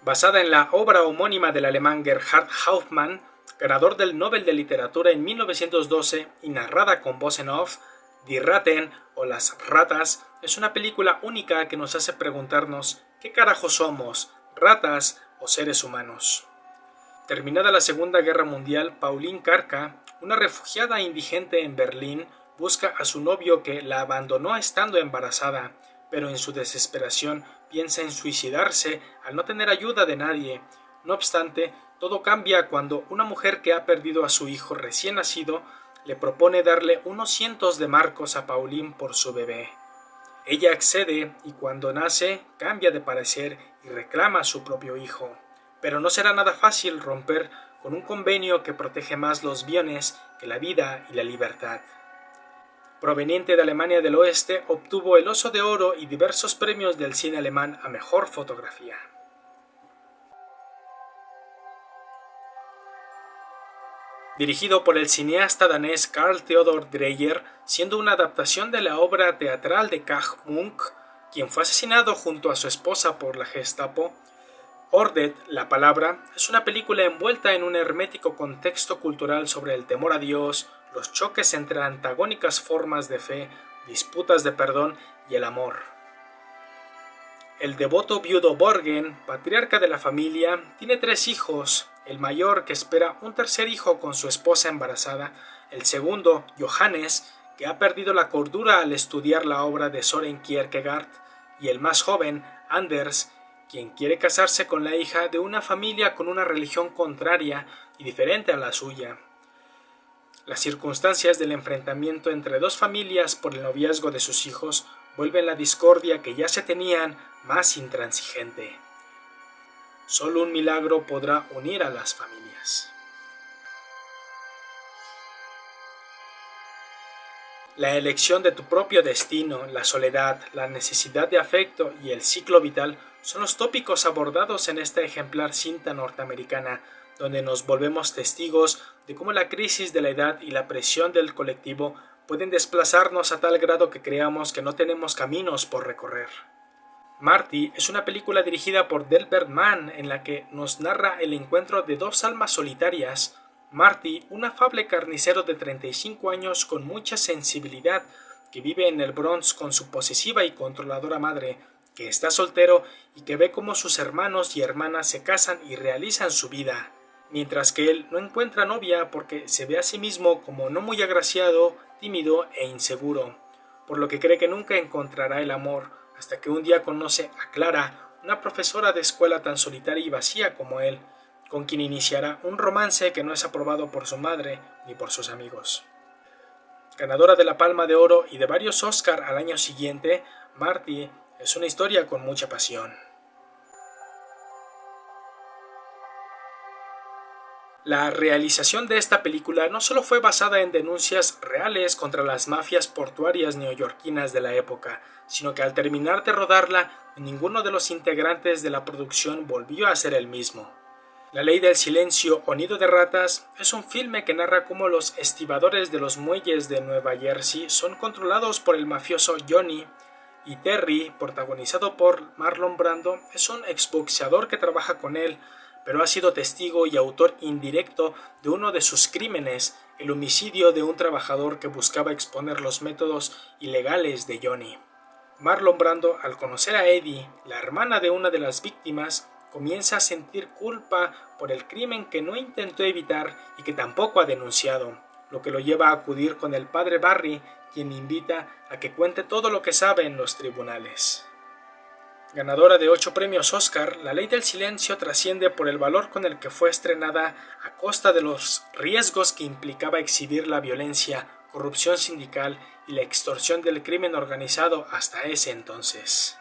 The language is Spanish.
Basada en la obra homónima del alemán Gerhard Hauptmann, ganador del Nobel de Literatura en 1912 y narrada con voz en off, Die Ratten o Las Ratas es una película única que nos hace preguntarnos ¿qué carajo somos, ratas o seres humanos? Terminada la Segunda Guerra Mundial, Pauline Karka, una refugiada indigente en Berlín, busca a su novio que la abandonó estando embarazada, pero en su desesperación piensa en suicidarse al no tener ayuda de nadie. No obstante, todo cambia cuando una mujer que ha perdido a su hijo recién nacido le propone darle unos cientos de marcos a Pauline por su bebé. Ella accede y cuando nace cambia de parecer y reclama a su propio hijo. Pero no será nada fácil romper con un convenio que protege más los bienes que la vida y la libertad. Proveniente de Alemania del Oeste, obtuvo el Oso de Oro y diversos premios del cine alemán a mejor fotografía. Dirigido por el cineasta danés Carl Theodor Dreyer, siendo una adaptación de la obra teatral de Kaj Munk, quien fue asesinado junto a su esposa por la Gestapo, Ordet, la palabra, es una película envuelta en un hermético contexto cultural sobre el temor a Dios, los choques entre antagónicas formas de fe, disputas de perdón y el amor. El devoto viudo Borgen, patriarca de la familia, tiene 3 hijos, el mayor que espera un tercer hijo con su esposa embarazada, el segundo, Johannes, que ha perdido la cordura al estudiar la obra de Søren Kierkegaard, y el más joven, Anders, quien quiere casarse con la hija de una familia con una religión contraria y diferente a la suya. Las circunstancias del enfrentamiento entre 2 familias por el noviazgo de sus hijos vuelven la discordia que ya se tenían más intransigente. Solo un milagro podrá unir a las familias. La elección de tu propio destino, la soledad, la necesidad de afecto y el ciclo vital son los tópicos abordados en esta ejemplar cinta norteamericana, donde nos volvemos testigos de cómo la crisis de la edad y la presión del colectivo pueden desplazarnos a tal grado que creamos que no tenemos caminos por recorrer. Marty es una película dirigida por Delbert Mann en la que nos narra el encuentro de 2 almas solitarias. Marty, un afable carnicero de 35 años con mucha sensibilidad, que vive en el Bronx con su posesiva y controladora madre, que está soltero y que ve cómo sus hermanos y hermanas se casan y realizan su vida, mientras que él no encuentra novia porque se ve a sí mismo como no muy agraciado, tímido e inseguro, por lo que cree que nunca encontrará el amor, hasta que un día conoce a Clara, una profesora de escuela tan solitaria y vacía como él, con quien iniciará un romance que no es aprobado por su madre ni por sus amigos. Ganadora de la Palma de Oro y de varios Oscar al año siguiente, Marty es una historia con mucha pasión. La realización de esta película no solo fue basada en denuncias reales contra las mafias portuarias neoyorquinas de la época, sino que al terminar de rodarla, ninguno de los integrantes de la producción volvió a ser el mismo. La Ley del Silencio o Nido de Ratas es un filme que narra cómo los estibadores de los muelles de Nueva Jersey son controlados por el mafioso Johnny, y Terry, protagonizado por Marlon Brando, es un exboxeador que trabaja con él, pero ha sido testigo y autor indirecto de uno de sus crímenes, el homicidio de un trabajador que buscaba exponer los métodos ilegales de Johnny. Marlon Brando, al conocer a Eddie, la hermana de una de las víctimas, comienza a sentir culpa por el crimen que no intentó evitar y que tampoco ha denunciado, lo que lo lleva a acudir con el padre Barry, quien invita a que cuente todo lo que sabe en los tribunales. Ganadora de 8 premios Oscar, La Ley del Silencio trasciende por el valor con el que fue estrenada a costa de los riesgos que implicaba exhibir la violencia, corrupción sindical y la extorsión del crimen organizado hasta ese entonces.